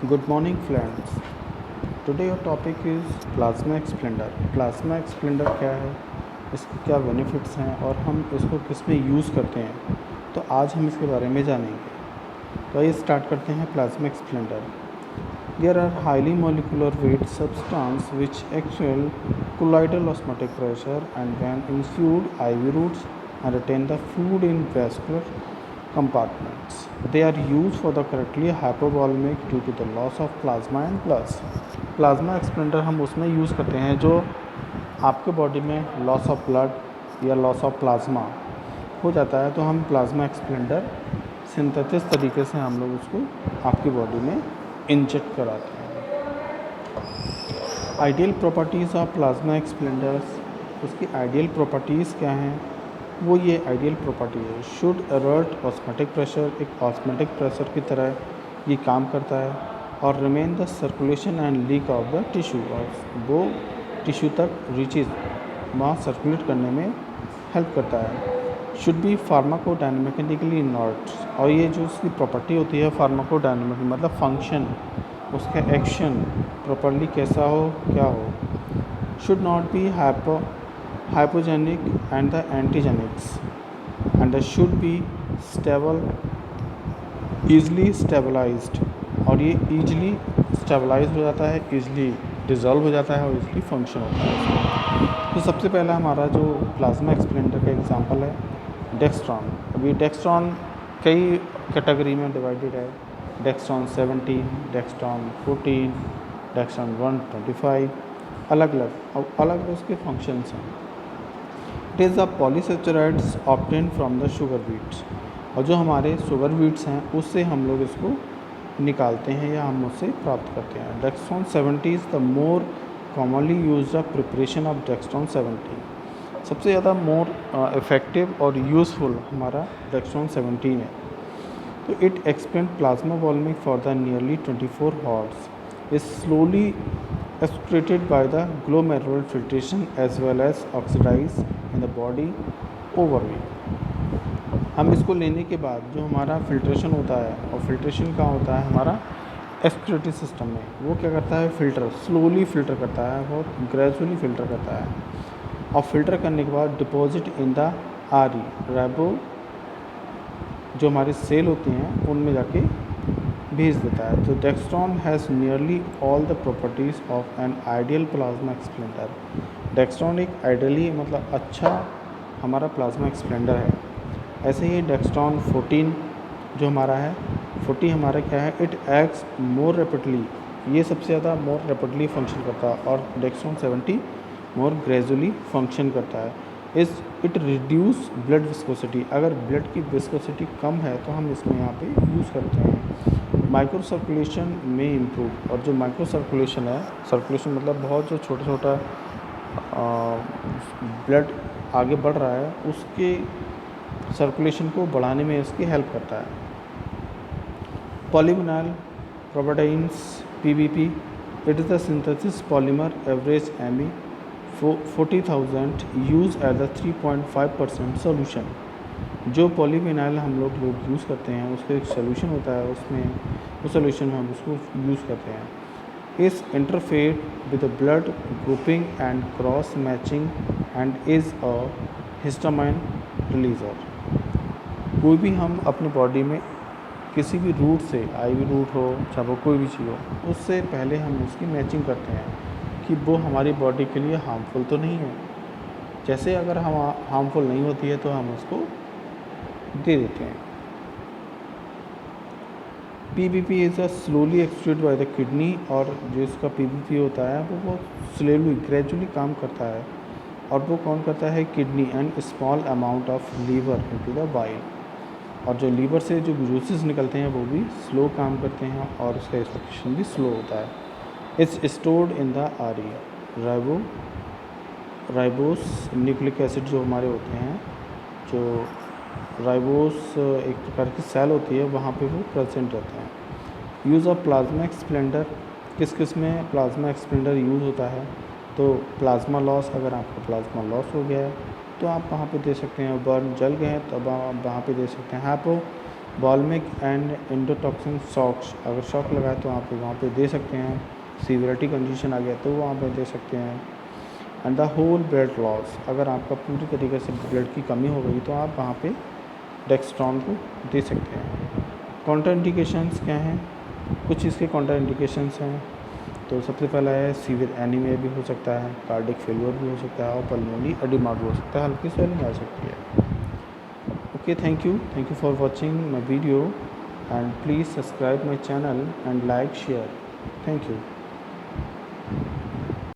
Good morning, friends. Today your topic is plasma expander. Plasma expander क्या है, इसके क्या बेनिफिट्स हैं और हम इसको किस में यूज़ करते हैं, तो आज हम इसके बारे में जानेंगे। तो आइए स्टार्ट करते हैं। Plasma expander there are highly molecular weight substance which actual colloidal osmotic pressure and when infued IV routes and retain the fluid in vascular compartments. They are used for the correctly hypovolemic due to the loss of plasma and plus. Plasma expander हम उसमें use करते हैं जो आपके body में loss of blood या loss of plasma हो जाता है, तो हम प्लाज्मा एक्सपेंडर सिंथेटिक तरीके से हम लोग उसको आपकी बॉडी में इंजेक्ट कराते हैं। आइडियल प्रॉपर्टीज़ ऑफ प्लाज्मा एक्सपेंडर्स, उसकी आइडियल प्रॉपर्टीज़ क्या हैं, वो ये आइडियल प्रॉपर्टी है। शुड अलर्ट ऑस्मेटिक प्रेशर, एक ऑस्मेटिक प्रेशर की तरह ये काम करता है और remain the circulation and leak of the tissue, और वो टिश्यू तक रीचेज वहाँ सर्कुलेट करने में हेल्प करता है। शुड बी फार्माकोडायनामिकली इनर्ट, और ये जो उसकी प्रॉपर्टी होती है फार्माकोडायनामिक मतलब फंक्शन, उसका एक्शन प्रॉपरली कैसा हो, क्या हो। Should not be hypogenic and the antigenics and should be stable, easily stabilized, और ये easily stabilize हो जाता है, easily dissolve हो जाता है और easily function होता है। तो सबसे पहला हमारा जो प्लाज्मा एक्सपेंडर का एग्जांपल है डेक्स्ट्रॉन। अभी डेक्स्ट्रॉन कई कैटेगरी में डिवाइडेड है, डेक्स्ट्रॉन 17, डेक्स्ट्रॉन 14, डेक्स्ट्रॉन 125, अलग अलग उसके फंक्शंस हैं। It is the polysaccharides obtain from the sugar beets, और जो हमारे शुगर बीट्स हैं उससे हम लोग इसको निकालते हैं या हम उससे प्राप्त करते हैं। Dextran 70 is the more commonly used preparation of dextran 70। सबसे ज़्यादा मोर इफ़ेक्टिव और यूज़फुल हमारा डेक्स्ट्रॉन 17 है। तो it expand plasma volume for the nearly 24 horse, is slowly excreted by the glomerular filtration as well as oxidized in the body overweight। हम इसको लेने के बाद जो हमारा फिल्ट्रेशन होता है, और फिल्ट्रेशन कहाँ होता है हमारा एक्सक्रीटरी सिस्टम में, वो क्या करता है फिल्टर स्लोली फिल्टर करता है, बहुत ग्रेजुअली फिल्टर करता है, और फिल्टर करने के बाद डिपॉजिट इन द राइबो जो हमारे सेल होते हैं उनमें जाके भेज देता है। तो dextran has nearly all the properties of an ideal plasma expander. Dextran एक आइडियली मतलब अच्छा हमारा प्लाज्मा एक्सपेंडर है। ऐसे ही डेक्स्ट्रॉन 14 जो हमारा है, 40 हमारा क्या है, इट एक्ट्स मोर रैपिडली, ये सबसे ज़्यादा मोर रैपिडली फंक्शन करता है, और डेक्स्ट्रॉन 70 मोर ग्रेजुअली फंक्शन करता है। इट रिड्यूस ब्लड विस्कोसिटी, अगर ब्लड की विस्कोसिटी कम है तो हम इसमें यहाँ पे यूज़ करते हैं। माइक्रो सर्कुलेशन में इम्प्रूव, और जो माइक्रो सर्कुलेशन है, सर्कुलेशन मतलब बहुत जो छोटा छोटा ब्लड आगे बढ़ रहा है उसके सर्कुलेशन को बढ़ाने में इसकी हेल्प करता है। पॉलीविनाइल प्रोपाडाइन्स PBP, it is the synthesis polymer average Me 40,000 use at the 3.5% solution. जो पॉलीविनाइल हम लोग यूज़ करते हैं उसका एक सोल्यूशन होता है, उसमें उस सोल्यूशन में हम उसको यूज़ करते हैं। इस interfere with blood grouping and cross matching and is a histamine releaser. कोई भी हम अपनी बॉडी में किसी भी रूट से, IV रूट हो चाहे वो कोई भी चीज़ हो, उससे पहले हम उसकी मैचिंग करते हैं कि वो हमारी बॉडी के लिए हार्मफुल तो नहीं है। जैसे अगर हम हार्मफुल नहीं होती है तो हम उसको दे देते हैं। PBP is a slowly excreted by the kidney, और जो इसका PBP होता है वो बहुत स्लोली ग्रेजुअली काम करता है, और वो कौन करता है, kidney and small amount of liver into the bile, और जो लीवर से जो जूसेस निकलते हैं वो भी स्लो काम करते हैं और उसका एक्सपेक्शन भी स्लो होता है। It's stored in the ribose nucleic acid जो हमारे होते हैं, जो राइबोस एक प्रकार की सेल होती है वहाँ पे वो प्रेजेंट रहते हैं। यूज़ ऑफ प्लाज्मा एक्सपेंडर, किस किस में प्लाज्मा एक्सपेंडर यूज़ होता है, तो प्लाज्मा लॉस, अगर आपका प्लाज्मा लॉस हो गया है तो आप वहाँ पे दे सकते हैं। बर्न जल गए हैं तो अब आप वहाँ पे दे सकते हैं। बॉलमिक एंड एंडोटॉक्सिन शॉक्स, अगर शॉक लगाए तो आप वहाँ पे दे सकते हैं। सीवियरिटी कंडीशन आ गया तो वहाँ पे दे सकते हैं। And the whole blood loss, अगर आपका पूरी तरीके से ब्लड की कमी हो गई तो आप वहाँ पे डेक्स्ट्रॉन को दे सकते हैं। काउंटर इंडिकेशंस क्या हैं? कुछ इसके काउंटर इंडिकेशंस हैं। तो सबसे पहला है सीवियर एनीमिया भी हो सकता है, कार्डिक फेलियर भी हो सकता है और पल्मोनरी एडिमा भी हो सकता है, हल्की स्वेलिंग आ सकती है। Okay, thank you for watching my video and please subscribe my channel and like share. Thank you.